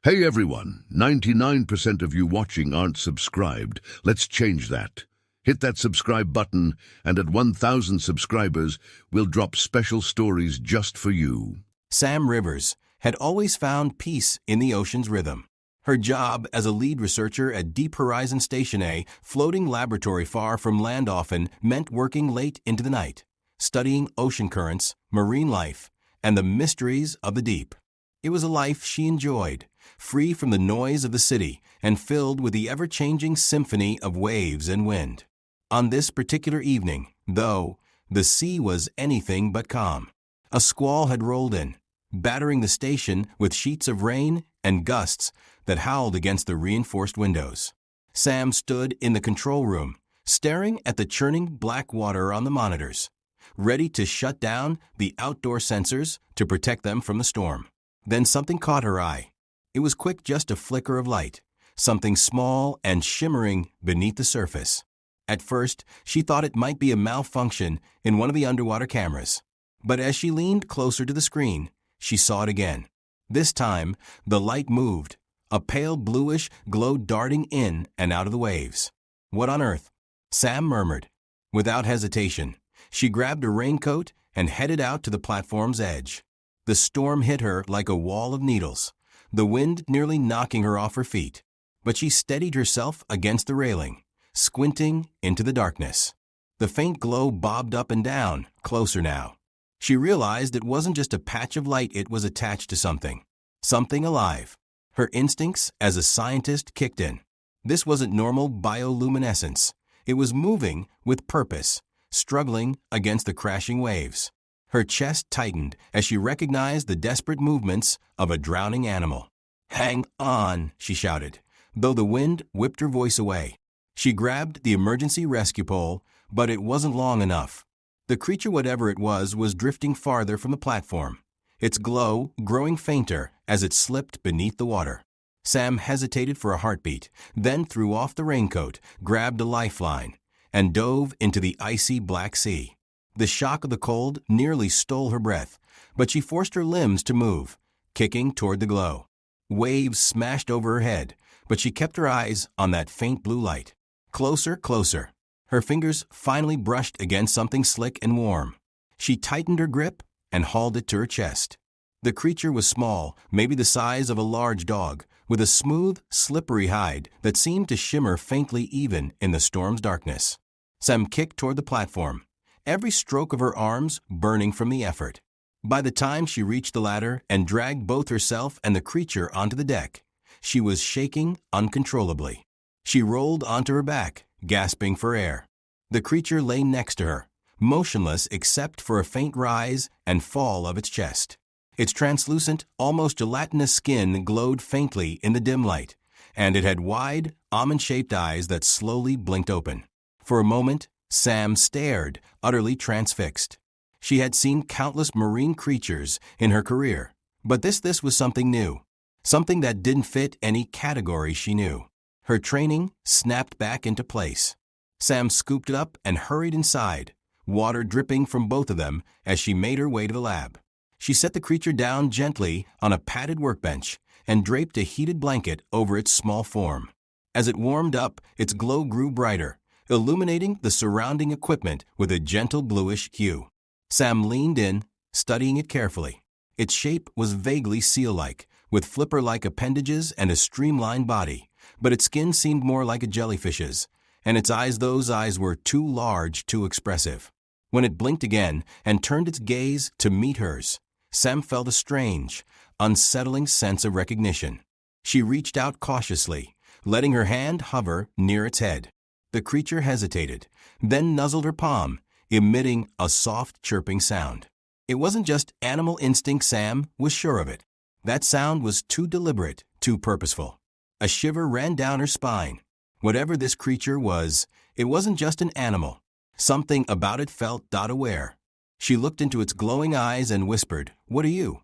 Hey everyone, 99% of you watching aren't subscribed. Let's change that. Hit that subscribe button, and at 1,000 subscribers, we'll drop special stories just for you. Sam Rivers had always found peace in the ocean's rhythm. Her job as a lead researcher at Deep Horizon Station A, floating laboratory far from land, often meant working late into the night, studying ocean currents, marine life, and the mysteries of the deep. It was a life she enjoyed, free from the noise of the city and filled with the ever-changing symphony of waves and wind. On this particular evening, though, the sea was anything but calm. A squall had rolled in, battering the station with sheets of rain and gusts that howled against the reinforced windows. Sam stood in the control room, staring at the churning black water on the monitors, ready to shut down the outdoor sensors to protect them from the storm. Then something caught her eye. It was quick, just a flicker of light, something small and shimmering beneath the surface. At first, she thought it might be a malfunction in one of the underwater cameras. But as she leaned closer to the screen, she saw it again. This time, the light moved, a pale bluish glow darting in and out of the waves. "What on earth?" Sam murmured. Without hesitation, she grabbed a raincoat and headed out to the platform's edge. The storm hit her like a wall of needles, the wind nearly knocking her off her feet. But she steadied herself against the railing, squinting into the darkness. The faint glow bobbed up and down, closer now. She realized it wasn't just a patch of light, it was attached to something alive. Her instincts as a scientist kicked in. This wasn't normal bioluminescence. It was moving with purpose, struggling against the crashing waves. Her chest tightened as she recognized the desperate movements of a drowning animal. "Hang on," she shouted, though the wind whipped her voice away. She grabbed the emergency rescue pole, but it wasn't long enough. The creature, whatever it was drifting farther from the platform, its glow growing fainter as it slipped beneath the water. Sam hesitated for a heartbeat, then threw off the raincoat, grabbed a lifeline, and dove into the icy Black Sea. The shock of the cold nearly stole her breath, but she forced her limbs to move, kicking toward the glow. Waves smashed over her head, but she kept her eyes on that faint blue light. Closer, closer. Her fingers finally brushed against something slick and warm. She tightened her grip and hauled it to her chest. The creature was small, maybe the size of a large dog, with a smooth, slippery hide that seemed to shimmer faintly even in the storm's darkness. Sam kicked toward the platform, every stroke of her arms burning from the effort. By the time she reached the ladder and dragged both herself and the creature onto the deck, she was shaking uncontrollably. She rolled onto her back, gasping for air. The creature lay next to her, motionless except for a faint rise and fall of its chest. Its translucent, almost gelatinous skin glowed faintly in the dim light, and it had wide, almond-shaped eyes that slowly blinked open. For a moment, Sam stared, utterly transfixed. She had seen countless marine creatures in her career, but this was something new, something that didn't fit any category she knew. Her training snapped back into place. Sam scooped it up and hurried inside, water dripping from both of them as she made her way to the lab. She set the creature down gently on a padded workbench and draped a heated blanket over its small form. As it warmed up, its glow grew brighter, illuminating the surrounding equipment with a gentle bluish hue. Sam leaned in, studying it carefully. Its shape was vaguely seal-like, with flipper-like appendages and a streamlined body, but its skin seemed more like a jellyfish's, and those eyes were too large, too expressive. When it blinked again and turned its gaze to meet hers, Sam felt a strange, unsettling sense of recognition. She reached out cautiously, letting her hand hover near its head. The creature hesitated, then nuzzled her palm, emitting a soft chirping sound. It wasn't just animal instinct, Sam was sure of it. That sound was too deliberate, too purposeful. A shiver ran down her spine. Whatever this creature was, it wasn't just an animal. Something about it felt aware. She looked into its glowing eyes and whispered, "What are you?"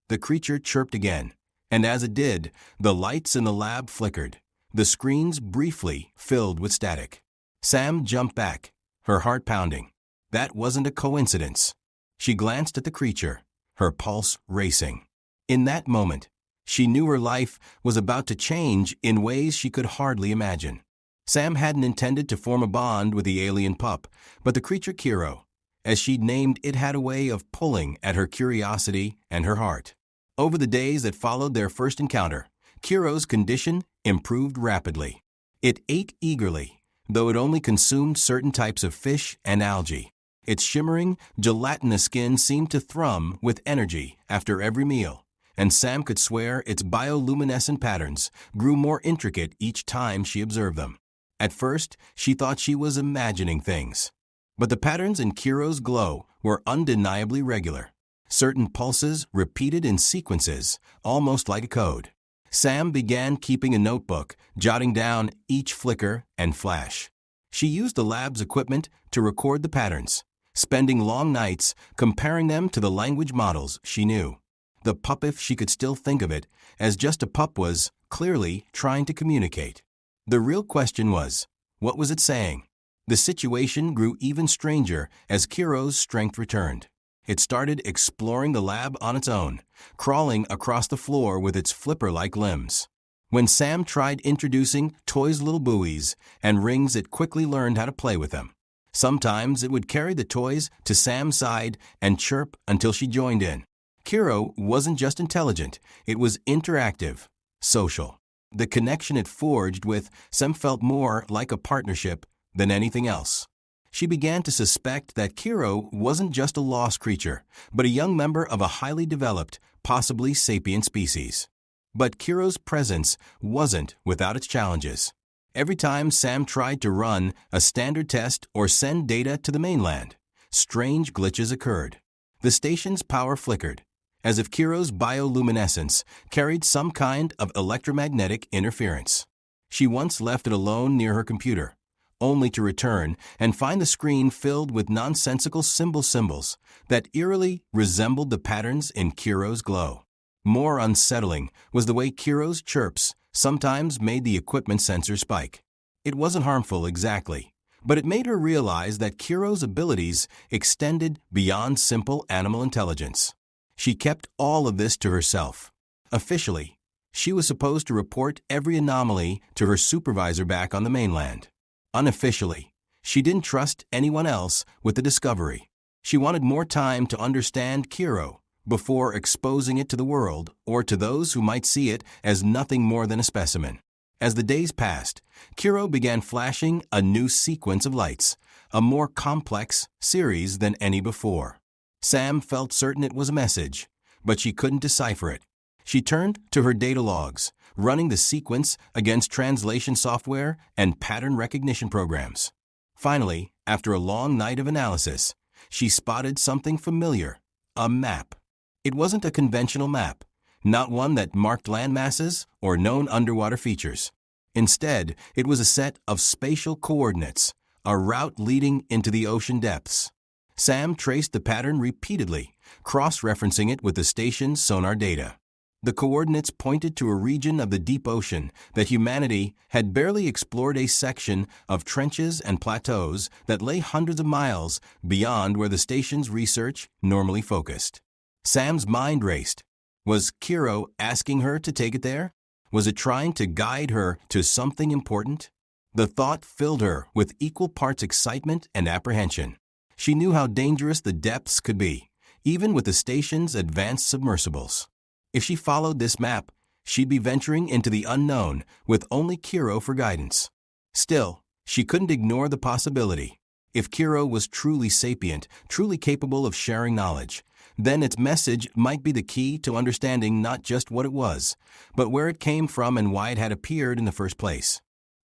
The creature chirped again, and as it did, the lights in the lab flickered. The screens briefly filled with static. Sam jumped back, her heart pounding. That wasn't a coincidence. She glanced at the creature, her pulse racing. In that moment, She knew her life was about to change in ways she could hardly imagine. Sam hadn't intended to form a bond with the alien pup, but the creature Kiro, as she'd named it, had a way of pulling at her curiosity and her heart. Over the days that followed their first encounter, Kiro's condition improved rapidly. It ate eagerly, though it only consumed certain types of fish and algae. Its shimmering, gelatinous skin seemed to thrum with energy after every meal, and Sam could swear its bioluminescent patterns grew more intricate each time she observed them. At first, she thought she was imagining things. But the patterns in Kiro's glow were undeniably regular. Certain pulses repeated in sequences, almost like a code. Sam began keeping a notebook, jotting down each flicker and flash. She used the lab's equipment to record the patterns, spending long nights comparing them to the language models she knew. The pup, if she could still think of it as just a pup, was clearly trying to communicate. The real question was, what was it saying? The situation grew even stranger as Kiro's strength returned. It started exploring the lab on its own, crawling across the floor with its flipper-like limbs. When Sam tried introducing toys, little buoys, and rings, it quickly learned how to play with them. Sometimes it would carry the toys to Sam's side and chirp until she joined in. Kiro wasn't just intelligent, it was interactive, social. The connection it forged with Sam felt more like a partnership than anything else. She began to suspect that Kiro wasn't just a lost creature, but a young member of a highly developed, possibly sapient species. But Kiro's presence wasn't without its challenges. Every time Sam tried to run a standard test or send data to the mainland, strange glitches occurred. The station's power flickered, as if Kiro's bioluminescence carried some kind of electromagnetic interference. She once left it alone near her computer, only to return and find the screen filled with nonsensical symbols that eerily resembled the patterns in Kiro's glow. More unsettling was the way Kiro's chirps sometimes made the equipment sensor spike. It wasn't harmful exactly, but it made her realize that Kiro's abilities extended beyond simple animal intelligence. She kept all of this to herself. Officially, she was supposed to report every anomaly to her supervisor back on the mainland. Unofficially, she didn't trust anyone else with the discovery. She wanted more time to understand Kiro before exposing it to the world or to those who might see it as nothing more than a specimen. As the days passed, Kiro began flashing a new sequence of lights, a more complex series than any before. Sam felt certain it was a message, but she couldn't decipher it. She turned to her data logs, running the sequence against translation software and pattern recognition programs. Finally, after a long night of analysis, she spotted something familiar, a map. It wasn't a conventional map, not one that marked land masses or known underwater features. Instead, it was a set of spatial coordinates, a route leading into the ocean depths. Sam traced the pattern repeatedly, cross-referencing it with the station's sonar data. The coordinates pointed to a region of the deep ocean that humanity had barely explored, a section of trenches and plateaus that lay hundreds of miles beyond where the station's research normally focused. Sam's mind raced. Was Kiro asking her to take it there? Was it trying to guide her to something important? The thought filled her with equal parts excitement and apprehension. She knew how dangerous the depths could be, even with the station's advanced submersibles. If she followed this map, she'd be venturing into the unknown with only Kiro for guidance. Still, she couldn't ignore the possibility. If Kiro was truly sapient, truly capable of sharing knowledge, then its message might be the key to understanding not just what it was, but where it came from and why it had appeared in the first place.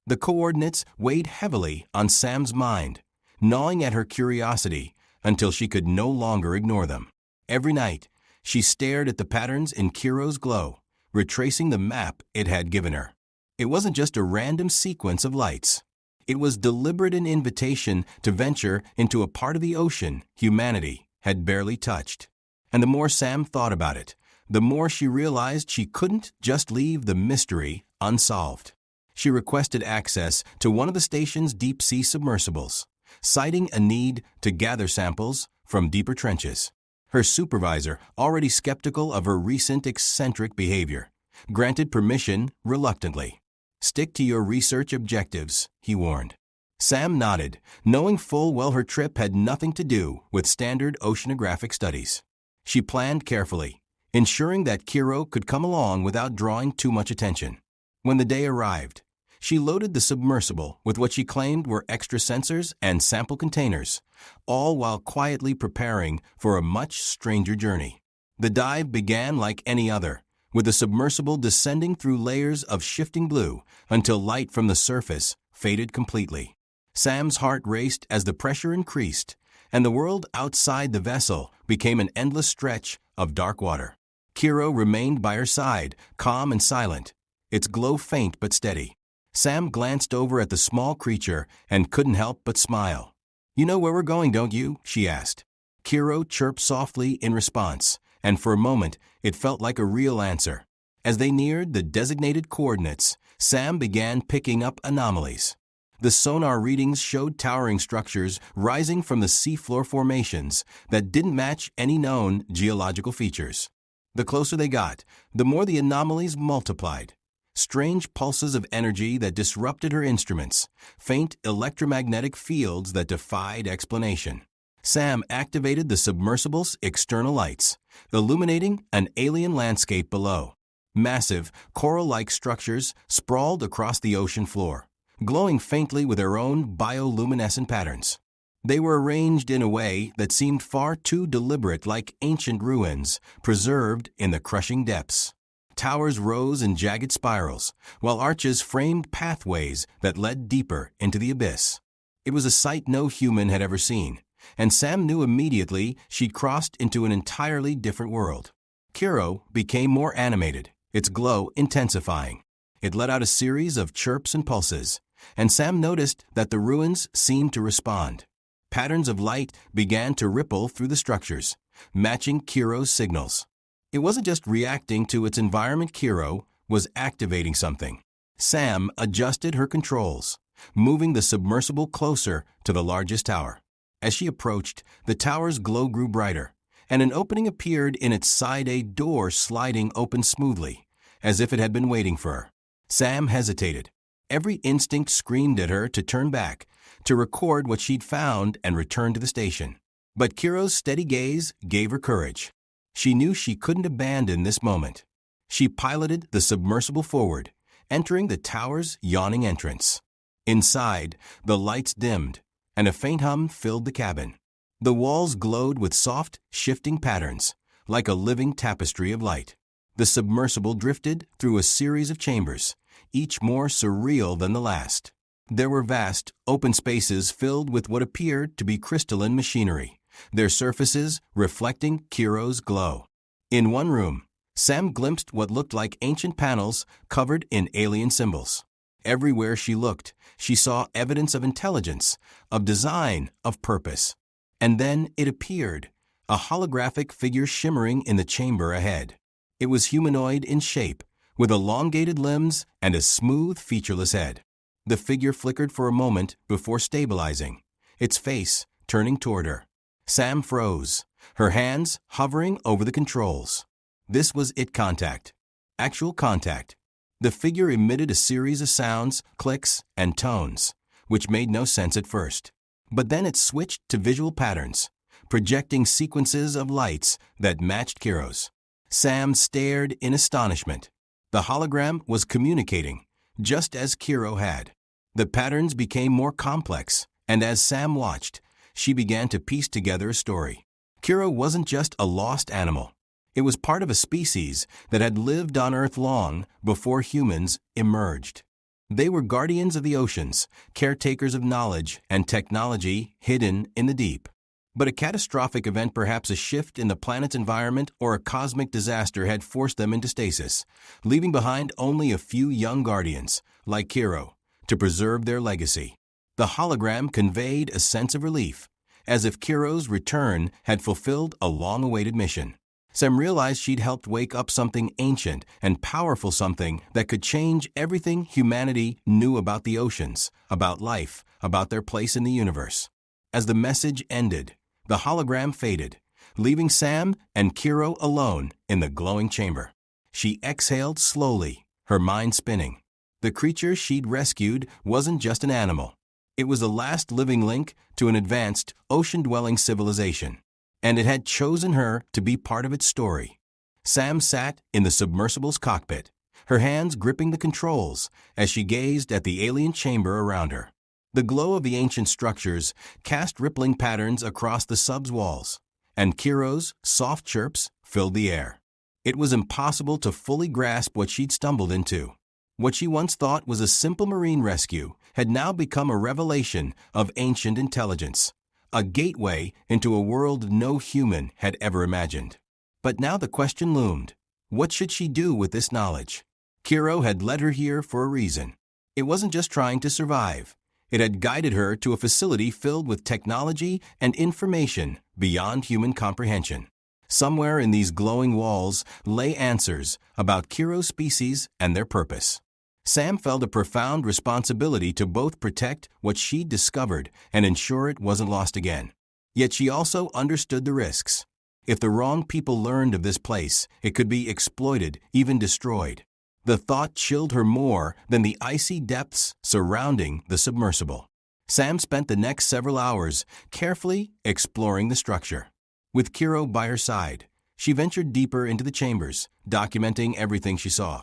The coordinates weighed heavily on Sam's mind, gnawing at her curiosity until she could no longer ignore them. Every night, she stared at the patterns in Kiro's glow, retracing the map it had given her. It wasn't just a random sequence of lights. It was deliberate, an invitation to venture into a part of the ocean humanity had barely touched. And the more Sam thought about it, the more she realized she couldn't just leave the mystery unsolved. She requested access to one of the station's deep-sea submersibles, citing a need to gather samples from deeper trenches. Her supervisor, already skeptical of her recent eccentric behavior, granted permission reluctantly. "Stick to your research objectives," he warned. Sam nodded, knowing full well her trip had nothing to do with standard oceanographic studies. She planned carefully, ensuring that Kiro could come along without drawing too much attention. When the day arrived, she loaded the submersible with what she claimed were extra sensors and sample containers, all while quietly preparing for a much stranger journey. The dive began like any other, with the submersible descending through layers of shifting blue until light from the surface faded completely. Sam's heart raced as the pressure increased, and the world outside the vessel became an endless stretch of dark water. Kiro remained by her side, calm and silent, its glow faint but steady. Sam glanced over at the small creature and couldn't help but smile. "You know where we're going, don't you?" she asked. Kiro chirped softly in response, and for a moment it felt like a real answer. As they neared the designated coordinates, Sam began picking up anomalies. The sonar readings showed towering structures rising from the seafloor formations that didn't match any known geological features. The closer they got, the more the anomalies multiplied. Strange pulses of energy that disrupted her instruments, faint electromagnetic fields that defied explanation. Sam activated the submersible's external lights, illuminating an alien landscape below. Massive, coral-like structures sprawled across the ocean floor, glowing faintly with their own bioluminescent patterns. They were arranged in a way that seemed far too deliberate, like ancient ruins preserved in the crushing depths. Towers rose in jagged spirals, while arches framed pathways that led deeper into the abyss. It was a sight no human had ever seen, and Sam knew immediately she'd crossed into an entirely different world. Kiro became more animated, its glow intensifying. It let out a series of chirps and pulses, and Sam noticed that the ruins seemed to respond. Patterns of light began to ripple through the structures, matching Kiro's signals. It wasn't just reacting to its environment, Kiro was activating something. Sam adjusted her controls, moving the submersible closer to the largest tower. As she approached, the tower's glow grew brighter, and an opening appeared in its side, a door sliding open smoothly, as if it had been waiting for her. Sam hesitated. Every instinct screamed at her to turn back, to record what she'd found and return to the station. But Kiro's steady gaze gave her courage. She knew she couldn't abandon this moment. She piloted the submersible forward, entering the tower's yawning entrance. Inside, the lights dimmed, and a faint hum filled the cabin. The walls glowed with soft, shifting patterns, like a living tapestry of light. The submersible drifted through a series of chambers, each more surreal than the last. There were vast, open spaces filled with what appeared to be crystalline machinery, their surfaces reflecting Kiro's glow. In one room, Sam glimpsed what looked like ancient panels covered in alien symbols. Everywhere she looked, she saw evidence of intelligence, of design, of purpose. And then it appeared, a holographic figure shimmering in the chamber ahead. It was humanoid in shape, with elongated limbs and a smooth, featureless head. The figure flickered for a moment before stabilizing, its face turning toward her. Sam froze, her hands hovering over the controls. This was it contact. Actual contact. The figure emitted a series of sounds, clicks, and tones, which made no sense at first. But then it switched to visual patterns, projecting sequences of lights that matched Kiro's. Sam stared in astonishment. The hologram was communicating, just as Kiro had. The patterns became more complex, and as Sam watched, she began to piece together a story. Kiro wasn't just a lost animal. It was part of a species that had lived on Earth long before humans emerged. They were guardians of the oceans, caretakers of knowledge and technology hidden in the deep. But a catastrophic event, perhaps a shift in the planet's environment or a cosmic disaster, had forced them into stasis, leaving behind only a few young guardians, like Kiro, to preserve their legacy. The hologram conveyed a sense of relief, as if Kiro's return had fulfilled a long-awaited mission. Sam realized she'd helped wake up something ancient and powerful, something that could change everything humanity knew about the oceans, about life, about their place in the universe. As the message ended, the hologram faded, leaving Sam and Kiro alone in the glowing chamber. She exhaled slowly, her mind spinning. The creature she'd rescued wasn't just an animal. It was the last living link to an advanced, ocean-dwelling civilization, and it had chosen her to be part of its story. Sam sat in the submersible's cockpit, her hands gripping the controls as she gazed at the alien chamber around her. The glow of the ancient structures cast rippling patterns across the sub's walls, and Kiro's soft chirps filled the air. It was impossible to fully grasp what she'd stumbled into. What she once thought was a simple marine rescue had now become a revelation of ancient intelligence, a gateway into a world no human had ever imagined. But now the question loomed: what should she do with this knowledge? Kiro had led her here for a reason. It wasn't just trying to survive. It had guided her to a facility filled with technology and information beyond human comprehension. Somewhere in these glowing walls lay answers about Kiro's species and their purpose. Sam felt a profound responsibility to both protect what she'd discovered and ensure it wasn't lost again. Yet she also understood the risks. If the wrong people learned of this place, it could be exploited, even destroyed. The thought chilled her more than the icy depths surrounding the submersible. Sam spent the next several hours carefully exploring the structure. With Kiro by her side, she ventured deeper into the chambers, documenting everything she saw.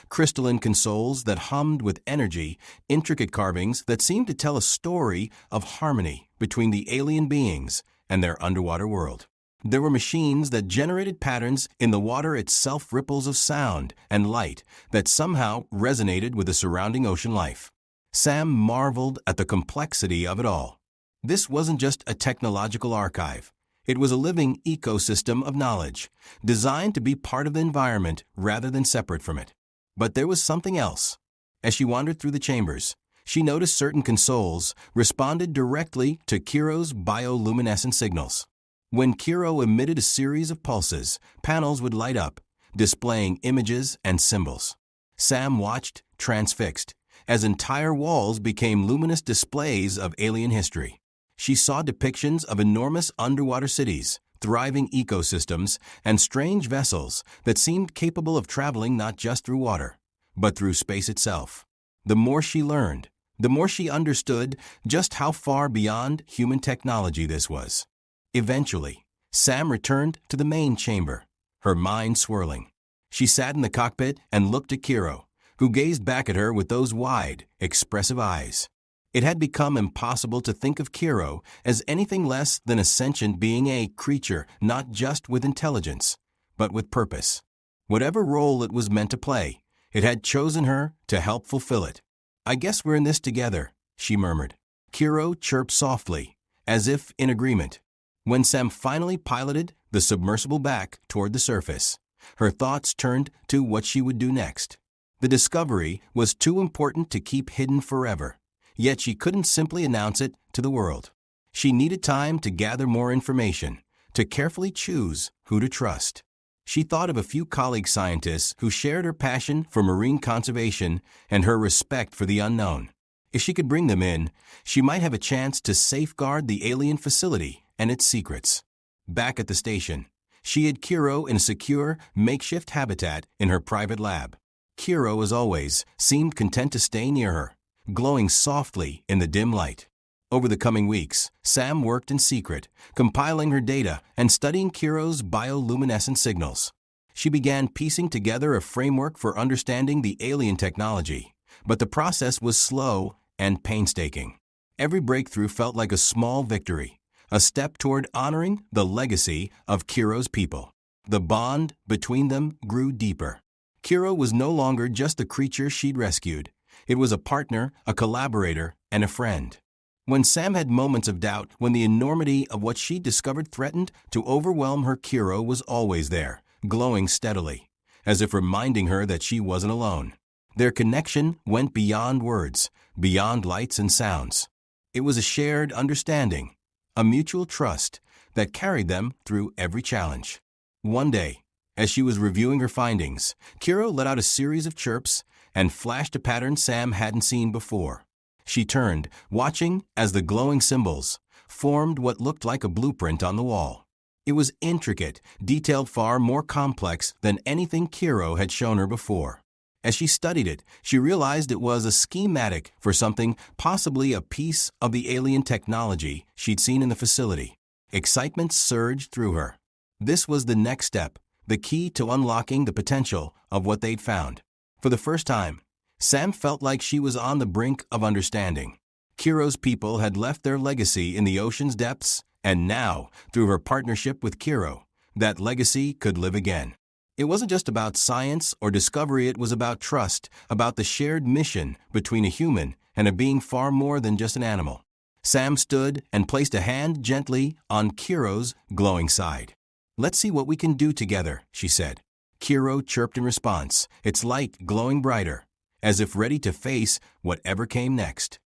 Crystalline consoles that hummed with energy, intricate carvings that seemed to tell a story of harmony between the alien beings and their underwater world. There were machines that generated patterns in the water itself, ripples of sound and light that somehow resonated with the surrounding ocean life. Sam marveled at the complexity of it all. This wasn't just a technological archive. It was a living ecosystem of knowledge, designed to be part of the environment rather than separate from it. But there was something else. As she wandered through the chambers, she noticed certain consoles responded directly to Kiro's bioluminescent signals. When Kiro emitted a series of pulses, panels would light up, displaying images and symbols. Sam watched, transfixed, as entire walls became luminous displays of alien history. She saw depictions of enormous underwater cities, thriving ecosystems, and strange vessels that seemed capable of traveling not just through water, but through space itself. The more she learned, the more she understood just how far beyond human technology this was. Eventually, Sam returned to the main chamber, her mind swirling. She sat in the cockpit and looked at Kiro, who gazed back at her with those wide, expressive eyes. It had become impossible to think of Kiro as anything less than a sentient being, a creature not just with intelligence, but with purpose. Whatever role it was meant to play, it had chosen her to help fulfill it. "I guess we're in this together," she murmured. Kiro chirped softly, as if in agreement. When Sam finally piloted the submersible back toward the surface, her thoughts turned to what she would do next. The discovery was too important to keep hidden forever. Yet she couldn't simply announce it to the world. She needed time to gather more information, to carefully choose who to trust. She thought of a few colleague scientists who shared her passion for marine conservation and her respect for the unknown. If she could bring them in, she might have a chance to safeguard the alien facility and its secrets. Back at the station, she hid Kiro in a secure, makeshift habitat in her private lab. Kiro, as always, seemed content to stay near her, glowing softly in the dim light. Over the coming weeks, Sam worked in secret, compiling her data and studying Kiro's bioluminescent signals. She began piecing together a framework for understanding the alien technology, but the process was slow and painstaking. Every breakthrough felt like a small victory, a step toward honoring the legacy of Kiro's people. The bond between them grew deeper. Kiro was no longer just the creature she'd rescued. It was a partner, a collaborator, and a friend. When Sam had moments of doubt, when the enormity of what she discovered threatened to overwhelm her, Kiro was always there, glowing steadily, as if reminding her that she wasn't alone. Their connection went beyond words, beyond lights and sounds. It was a shared understanding, a mutual trust that carried them through every challenge. One day, as she was reviewing her findings, Kiro let out a series of chirps and flashed a pattern Sam hadn't seen before. She turned, watching as the glowing symbols formed what looked like a blueprint on the wall. It was intricate, detailed, far more complex than anything Kiro had shown her before. As she studied it, she realized it was a schematic for something, possibly a piece of the alien technology she'd seen in the facility. Excitement surged through her. This was the next step, the key to unlocking the potential of what they'd found. For the first time, Sam felt like she was on the brink of understanding. Kiro's people had left their legacy in the ocean's depths, and now, through her partnership with Kiro, that legacy could live again. It wasn't just about science or discovery, it was about trust, about the shared mission between a human and a being far more than just an animal. Sam stood and placed a hand gently on Kiro's glowing side. "Let's see what we can do together," she said. Kiro chirped in response, its light glowing brighter, as if ready to face whatever came next.